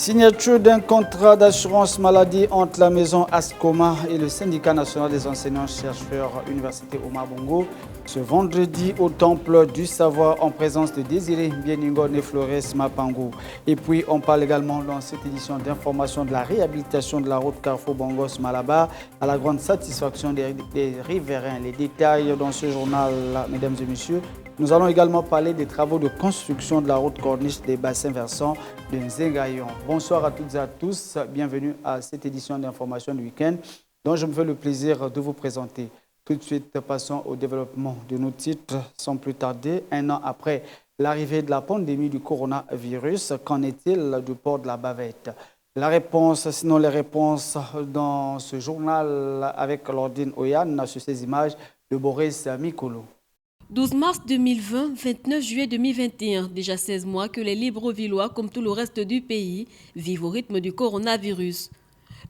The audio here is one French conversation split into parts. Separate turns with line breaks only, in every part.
Signature d'un contrat d'assurance maladie entre la maison Ascoma et le syndicat national des enseignants-chercheurs Université Omar Bongo ce vendredi au temple du savoir en présence de Désiré Bieningon et Flores Mapango. Et puis on parle également dans cette édition d'information de la réhabilitation de la route Carrefour Bongos Malaba à la grande satisfaction des riverains. Les détails dans ce journal, mesdames et messieurs. Nous allons également parler des travaux de construction de la route corniche des bassins versants de Nzengayon. Bonsoir à toutes et à tous. Bienvenue à cette édition d'information du week-end dont je me fais le plaisir de vous présenter. Tout de suite, passons au développement de nos titres sans plus tarder. Un an après l'arrivée de la pandémie du coronavirus, qu'en est-il du port de la bavette? La réponse, sinon les réponses dans ce journal avec Lordine Oyan sur ces images de Boris Mikolo.
12 mars 2020, 29 juillet 2021, déjà 16 mois que les Librevillois, comme tout le reste du pays, vivent au rythme du coronavirus.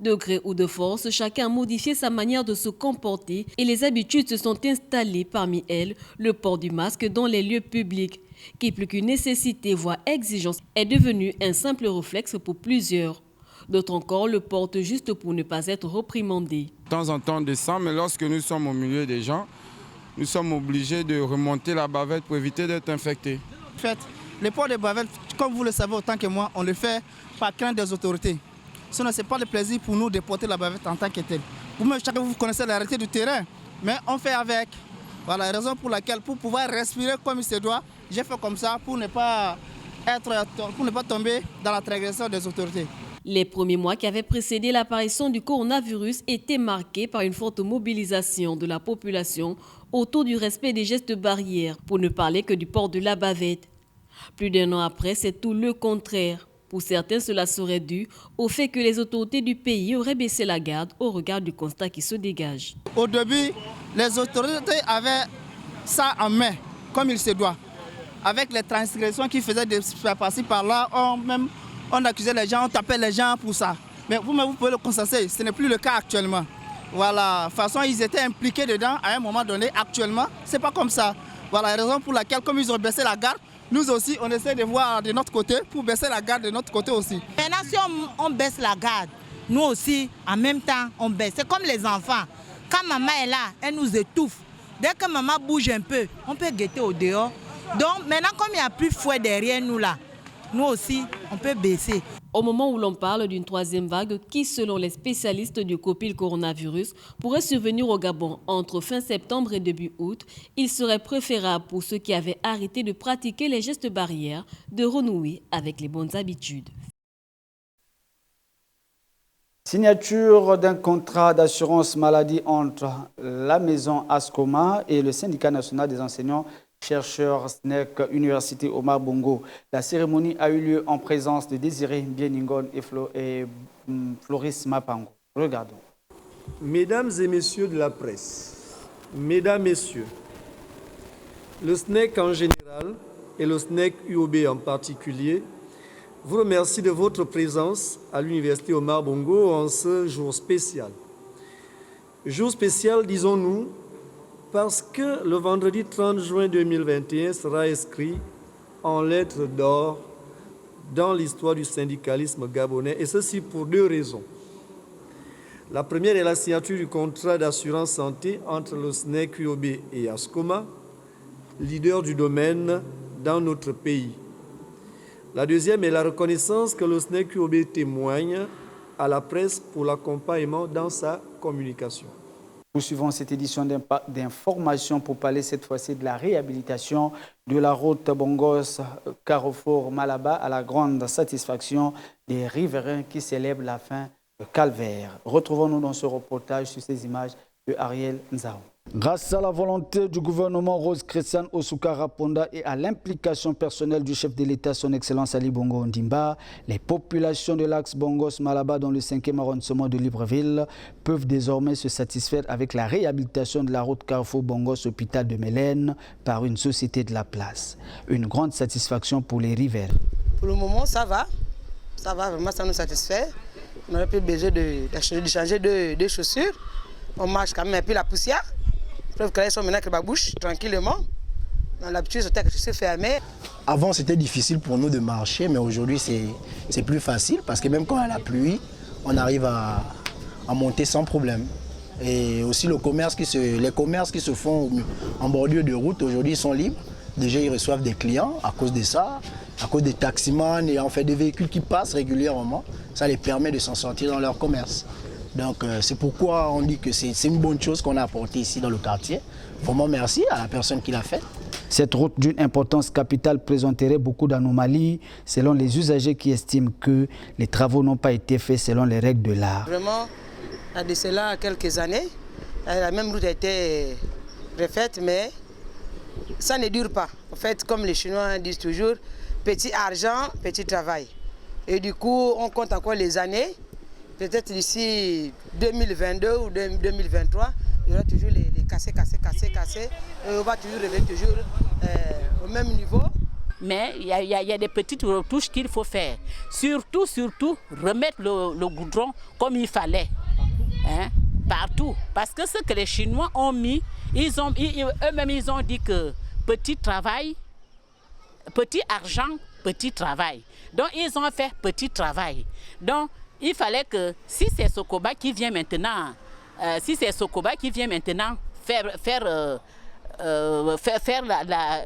De gré ou de force, chacun a modifié sa manière de se comporter et les habitudes se sont installées, parmi elles le port du masque dans les lieux publics, qui plus qu'une nécessité, voire exigence, est devenu un simple réflexe pour plusieurs. D'autres encore le portent juste pour ne pas être reprimandés.
De temps en temps on descend, mais lorsque nous sommes au milieu des gens, nous sommes obligés de remonter la bavette pour éviter d'être infectés.
En fait, le port de bavette, comme vous le savez autant que moi, on le fait par crainte des autorités. Sinon, ce n'est pas le plaisir pour nous de porter la bavette en tant que tel. Vous-même, chacun vous connaissez la réalité du terrain, mais on fait avec. Voilà la raison pour laquelle, pour pouvoir respirer comme il se doit, j'ai fait comme ça pour ne pas tomber dans la transgression des autorités.
Les premiers mois qui avaient précédé l'apparition du coronavirus étaient marqués par une forte mobilisation de la population autour du respect des gestes barrières, pour ne parler que du port de la bavette. Plus d'un an après, c'est tout le contraire. Pour certains, cela serait dû au fait que les autorités du pays auraient baissé la garde au regard du constat qui se dégage.
Au début, les autorités avaient ça en main, comme il se doit. Avec les transgressions qui faisaient des par-ci par-là, on accusait les gens, on tapait les gens pour ça. Mais vous pouvez le constater, ce n'est plus le cas actuellement. Voilà, de toute façon, ils étaient impliqués dedans à un moment donné. Actuellement, ce n'est pas comme ça. Voilà la raison pour laquelle, comme ils ont baissé la garde, nous aussi, on essaie de voir de notre côté pour baisser la garde de notre côté aussi.
Maintenant, si on baisse la garde, nous aussi, en même temps, on baisse. C'est comme les enfants. Quand maman est là, elle nous étouffe. Dès que maman bouge un peu, on peut guetter au dehors. Donc maintenant, comme il n'y a plus fouet derrière nous là, nous aussi, on peut baisser.
Au moment où l'on parle d'une troisième vague qui, selon les spécialistes du copil coronavirus, pourrait survenir au Gabon entre fin septembre et début août, il serait préférable pour ceux qui avaient arrêté de pratiquer les gestes barrières de renouer avec les bonnes habitudes.
Signature d'un contrat d'assurance maladie entre la maison Ascoma et le syndicat national des enseignants chercheurs SNEC Université Omar Bongo. La cérémonie a eu lieu en présence de Désiré Bieningon et Floris Mapango. Regardons.
Mesdames et messieurs de la presse, mesdames, messieurs, le SNEC en général et le SNEC UOB en particulier vous remercie de votre présence à l'Université Omar Bongo en ce jour spécial. Jour spécial, disons-nous, parce que le vendredi 30 juin 2021 sera inscrit en lettres d'or dans l'histoire du syndicalisme gabonais, et ceci pour deux raisons. La première est la signature du contrat d'assurance santé entre le SNEC UOB et Ascoma, leader du domaine dans notre pays. La deuxième est la reconnaissance que le SNEC UOB témoigne à la presse pour l'accompagnement dans sa communication.
Poursuivons cette édition d'information pour parler cette fois-ci de la réhabilitation de la route Bongos Carrefour Malaba à la grande satisfaction des riverains qui célèbrent la fin de calvaire. Retrouvons-nous dans ce reportage sur ces images de Ariel Nzao. Grâce à la volonté du gouvernement Rose Christiane Osukara Ponda et à l'implication personnelle du chef de l'État, son Excellence Ali Bongo Ondimba, les populations de l'axe Bongos Malaba dans le 5e arrondissement de Libreville peuvent désormais se satisfaire avec la réhabilitation de la route Carrefour Bongos Hôpital de Mélène par une société de la place. Une grande satisfaction pour les riverains.
Pour le moment, ça va vraiment, ça nous satisfait. On aurait pu besoin de changer de chaussures. On marche quand même, et puis la poussière. Preuve que là, ils sont maintenant avec la bouche, tranquillement. L'habitude, c'était que je suis fermé.
Avant, c'était difficile pour nous de marcher, mais aujourd'hui, c'est plus facile parce que même quand il y a la pluie, on arrive à monter sans problème. Et aussi les commerces qui se font en bordure de route, aujourd'hui, ils sont libres. Déjà, ils reçoivent des clients à cause de ça, à cause des taximans et en fait des véhicules qui passent régulièrement. Ça les permet de s'en sortir dans leur commerce. Donc, c'est pourquoi on dit que c'est une bonne chose qu'on a apportée ici dans le quartier. Vraiment merci à la personne qui l'a fait.
Cette route d'une importance capitale présenterait beaucoup d'anomalies selon les usagers qui estiment que les travaux n'ont pas été faits selon les règles de l'art.
Vraiment, il y a de cela quelques années, la même route a été refaite, mais ça ne dure pas. En fait, comme les Chinois disent toujours, petit argent, petit travail. Et du coup, on compte encore les années. Peut-être d'ici 2022 ou 2023, il y aura toujours les cassés. Et on va toujours revenir au même niveau.
Mais il y a des petites retouches qu'il faut faire. Surtout, remettre le goudron comme il fallait. Hein, partout. Parce que ce que les Chinois ont mis, eux-mêmes ils ont dit que petit travail, petit argent, petit travail. Donc ils ont fait petit travail. Donc il fallait que si c'est Sokoba qui vient maintenant, faire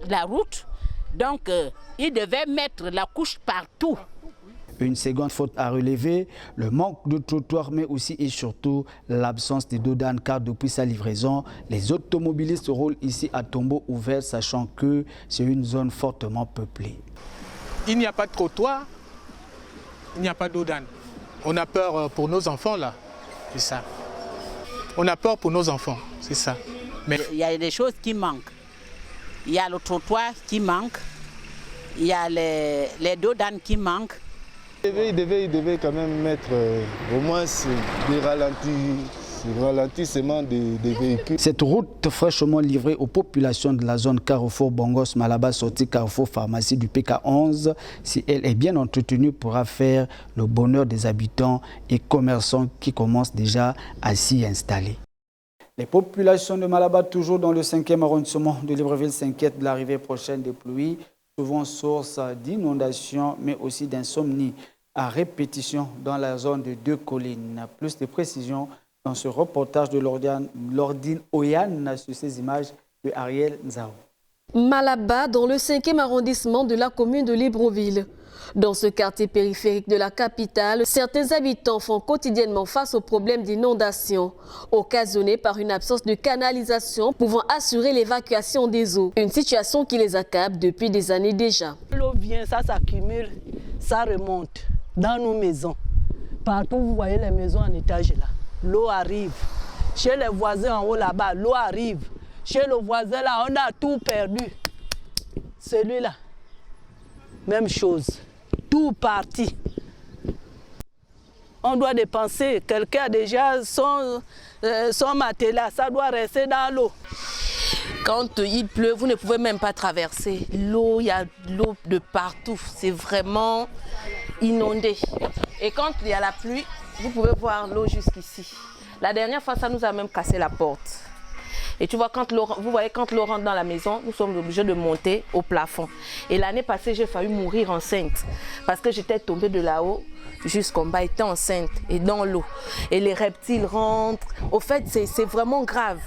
la route, donc il devait mettre la couche partout.
Une seconde faute à relever, le manque de trottoirs, mais aussi et surtout l'absence de dos d'âne, car depuis sa livraison, les automobilistes roulent ici à tombeau ouvert, sachant que c'est une zone fortement peuplée.
Il n'y a pas de trottoir, il n'y a pas d'eau d'âne. On a peur pour nos enfants là, c'est ça. On a peur pour nos enfants, c'est ça. Mais
il y a des choses qui manquent. Il y a le trottoir qui manque, il y a les dos d'âne qui manquent.
Il devait quand même mettre au moins des ralentissements des véhicules.
Cette route fraîchement livrée aux populations de la zone Carrefour Bongos Malaba sortie Carrefour Pharmacie du PK11, si elle est bien entretenue, pourra faire le bonheur des habitants et commerçants qui commencent déjà à s'y installer. Les populations de Malaba, toujours dans le 5e arrondissement de Libreville, s'inquiètent de l'arrivée prochaine des pluies, souvent source d'inondations mais aussi d'insomnie à répétition dans la zone de Deux Collines. Plus de précisions dans ce reportage de Lordine Oyane sur ces images de Ariel Nzao.
Malaba, dans le 5e arrondissement de la commune de Libreville. Dans ce quartier périphérique de la capitale, certains habitants font quotidiennement face aux problèmes d'inondation, occasionnés par une absence de canalisation pouvant assurer l'évacuation des eaux. Une situation qui les accable depuis des années déjà.
L'eau vient, ça s'accumule, ça remonte dans nos maisons. Partout, vous voyez les maisons en étage là. L'eau arrive. Chez les voisins en haut là-bas, l'eau arrive. Chez le voisin là, on a tout perdu. Celui-là, même chose. Tout parti. On doit dépenser. Quelqu'un a déjà son matelas, ça doit rester dans l'eau.
Quand il pleut, vous ne pouvez même pas traverser. L'eau, il y a de l'eau de partout. C'est vraiment inondé. Et quand il y a la pluie, vous pouvez voir l'eau jusqu'ici. La dernière fois, ça nous a même cassé la porte. Et tu vois, vous voyez, quand l'eau rentre dans la maison, nous sommes obligés de monter au plafond. Et l'année passée, j'ai failli mourir enceinte parce que j'étais tombée de là-haut jusqu'en bas, j'étais enceinte et dans l'eau. Et les reptiles rentrent. Au fait, c'est vraiment grave.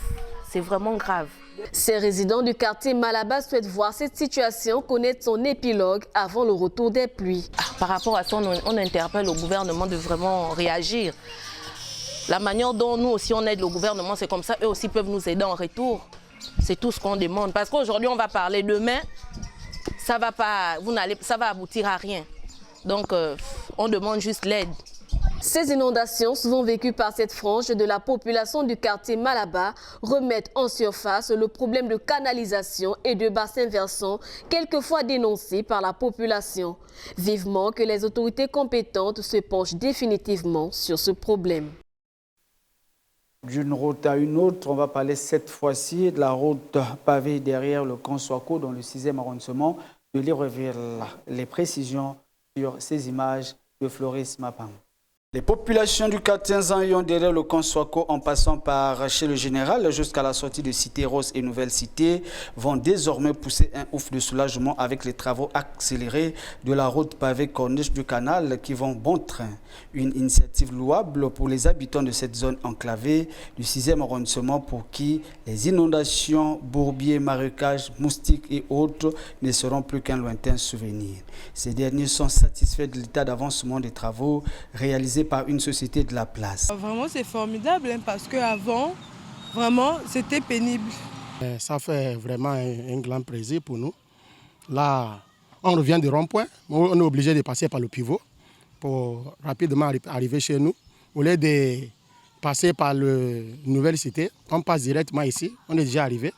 C'est vraiment grave.
Ces résidents du quartier Malaba souhaitent voir cette situation connaître son épilogue avant le retour des pluies.
Par rapport à ça, on interpelle le gouvernement de vraiment réagir. La manière dont nous aussi on aide le gouvernement, c'est comme ça, eux aussi peuvent nous aider en retour. C'est tout ce qu'on demande. Parce qu'aujourd'hui, on va parler, demain, ça va aboutir à rien. Donc, on demande juste l'aide.
Ces inondations, souvent vécues par cette frange de la population du quartier Malaba, remettent en surface le problème de canalisation et de bassins versants, quelquefois dénoncés par la population. Vivement que les autorités compétentes se penchent définitivement sur ce problème.
D'une route à une autre, on va parler cette fois-ci de la route pavée derrière le camp Swako dans le 6e arrondissement de Libreville. Les précisions sur ces images de Floris Mapam. Les populations du quartier Zanyon derrière le camp Swako en passant par chez le général jusqu'à la sortie de Cité Rose et Nouvelle Cité vont désormais pousser un ouf de soulagement avec les travaux accélérés de la route pavée Corniche du Canal qui vont bon train. Une initiative louable pour les habitants de cette zone enclavée du 6e arrondissement pour qui les inondations, bourbiers, marécages, moustiques et autres ne seront plus qu'un lointain souvenir. Ces derniers sont satisfaits de l'état d'avancement des travaux réalisés par une société de la place.
Vraiment c'est formidable parce qu'avant, vraiment c'était pénible.
Ça fait vraiment un grand plaisir pour nous. Là, on revient du rond-point, on est obligé de passer par le pivot pour rapidement arriver chez nous. Au lieu de passer par la Nouvelle Cité, on passe directement ici, on est déjà arrivé.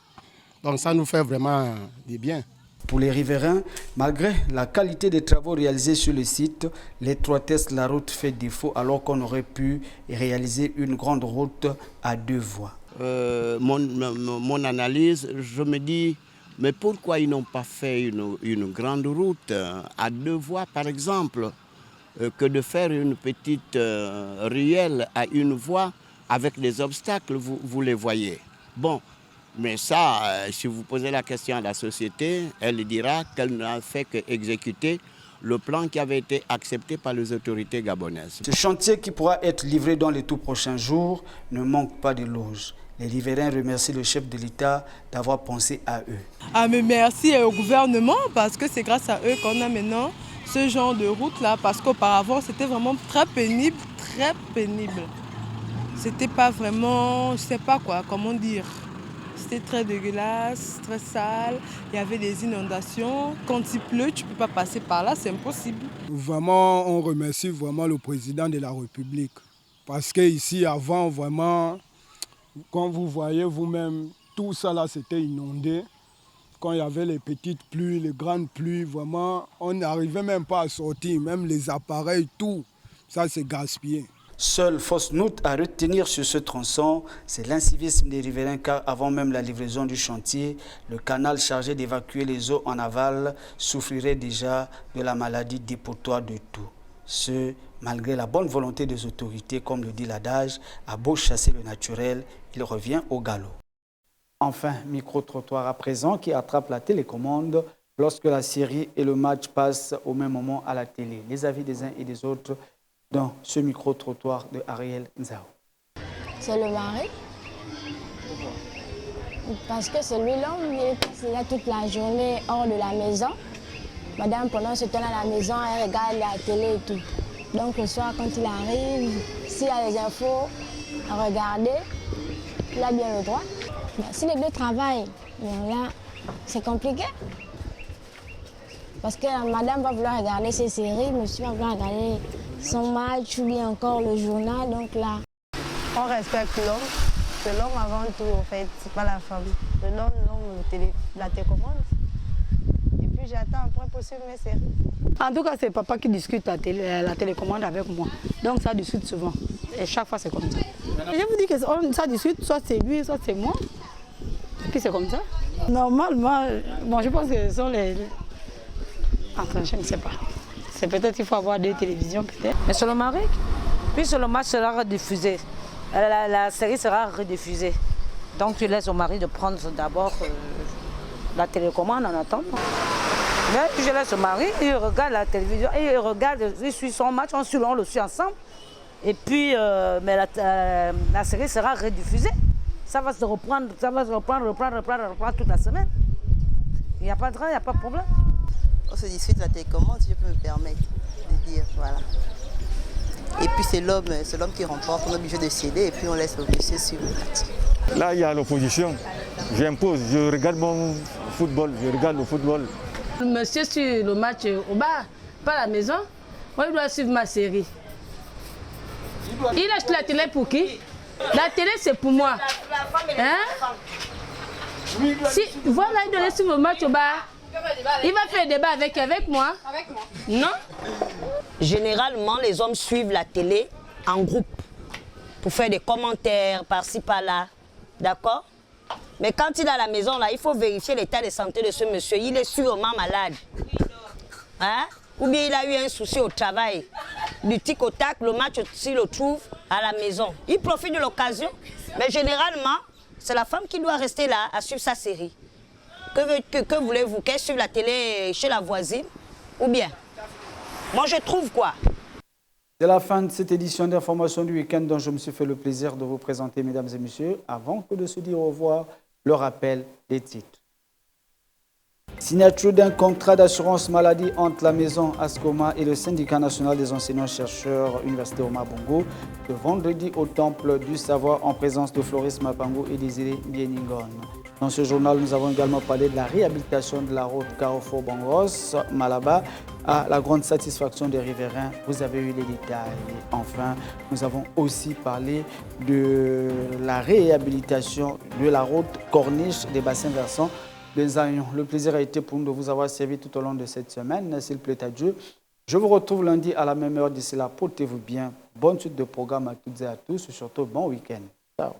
Donc ça nous fait vraiment du bien.
Pour les riverains, malgré la qualité des travaux réalisés sur le site, l'étroitesse de la route fait défaut alors qu'on aurait pu réaliser une grande route à 2 voies.
Mon analyse, je me dis, mais pourquoi ils n'ont pas fait une grande route à 2 voies par exemple, que de faire une petite ruelle à 1 voie avec des obstacles, vous les voyez. Bon. Mais ça, si vous posez la question à la société, elle dira qu'elle n'a fait qu'exécuter le plan qui avait été accepté par les autorités gabonaises.
Ce chantier qui pourra être livré dans les tout prochains jours ne manque pas d'éloges. Les riverains remercient le chef de l'État d'avoir pensé à eux.
Ah mais merci au gouvernement parce que c'est grâce à eux qu'on a maintenant ce genre de route-là. Parce qu'auparavant, c'était vraiment très pénible, très pénible. C'était pas vraiment, je sais pas quoi, comment dire. C'était très dégueulasse, très sale, il y avait des inondations. Quand il pleut, tu ne peux pas passer par là, c'est impossible.
Vraiment, on remercie vraiment le président de la République. Parce qu'ici, avant, vraiment, quand vous voyez vous-même, tout ça là, c'était inondé. Quand il y avait les petites pluies, les grandes pluies, vraiment, on n'arrivait même pas à sortir, même les appareils, tout, ça c'est gaspillé.
Seule fausse note à retenir sur ce tronçon, c'est l'incivisme des riverains car avant même la livraison du chantier, le canal chargé d'évacuer les eaux en aval souffrirait déjà de la maladie dépotoir de tout. Ce, malgré la bonne volonté des autorités, comme le dit l'adage, à beau chasser le naturel, il revient au galop. Enfin, micro-trottoir à présent qui attrape la télécommande lorsque la série et le match passent au même moment à la télé. Les avis des uns et des autres dans ce micro-trottoir de Ariel Nzao.
C'est le mari. Parce que c'est lui l'homme, il passe là toute la journée hors de la maison. Madame, pendant ce temps à la maison, elle regarde la télé et tout. Donc le soir, quand il arrive, s'il a les infos à regarder, il a bien le droit. Si les deux travaillent, là, c'est compliqué. Parce que madame va vouloir regarder ses séries, monsieur va vouloir regarder son match ou bien encore le journal, donc là.
On respecte l'homme, c'est l'homme avant tout en fait, c'est pas la femme. L'homme, la télécommande. Et puis j'attends après pour suivre mes séries.
En tout cas, c'est papa qui discute la télécommande avec moi. Donc ça discute souvent. Et chaque fois c'est comme ça. Et je vous dis que ça discute, soit c'est lui, soit c'est moi. Et puis c'est comme ça. Normalement, bon, je pense que ce sont les... Enfin, je ne sais pas. C'est peut-être qu'il faut avoir 2 télévisions, peut-être.
Mais c'est le mari. Puis le match sera rediffusé. La série sera rediffusée. Donc tu laisses au mari de prendre d'abord la télécommande en attendant. Puis je laisse au mari, il regarde la télévision, il suit son match, on le suit ensemble. Et puis mais la série sera rediffusée. Ça va se reprendre, reprendre toute la semaine. Il n'y a pas de problème.
On se discute la télécommande, si je peux me permettre de dire, voilà. Et puis c'est l'homme qui remporte, on est obligé de céder et puis on laisse le monsieur suivre le match.
Là, il y a l'opposition. J'impose, je regarde mon football, je regarde le football.
Le monsieur suit le match au bar, pas à la maison. Moi, il doit suivre ma série. Il achète la télé pour qui? La télé, c'est pour moi. Hein? Si, voilà, il doit suivre le match au bar. Il va faire débat avec moi. Non?
Généralement, les hommes suivent la télé en groupe pour faire des commentaires par-ci, par-là. D'accord? Mais quand il est à la maison, là, il faut vérifier l'état de santé de ce monsieur. Il est sûrement malade. Hein? Ou bien il a eu un souci au travail. du tic au tac, le match s'il le trouve à la maison. Il profite de l'occasion, mais généralement, c'est la femme qui doit rester là à suivre sa série. Que voulez-vous? Qu'elle suive la télé chez la voisine? Ou bien? Moi, je trouve quoi?
C'est la fin de cette édition d'information du week-end dont je me suis fait le plaisir de vous présenter, mesdames et messieurs. Avant que de se dire au revoir, le rappel des titres. Signature d'un contrat d'assurance maladie entre la maison Ascoma et le syndicat national des enseignants-chercheurs Université Omar Bongo le vendredi au Temple du Savoir en présence de Floris Mapango et Désiré Bieningone. Dans ce journal, nous avons également parlé de la réhabilitation de la route Carrefour-Bangos-Malaba à la grande satisfaction des riverains. Vous avez eu les détails. Enfin, nous avons aussi parlé de la réhabilitation de la route Corniche des bassins versants de Zayon. Le plaisir a été pour nous de vous avoir servi tout au long de cette semaine. S'il plaît à Dieu, je vous retrouve lundi à la même heure. D'ici là, portez-vous bien. Bonne suite de programme à toutes et à tous et surtout bon week-end. Ciao.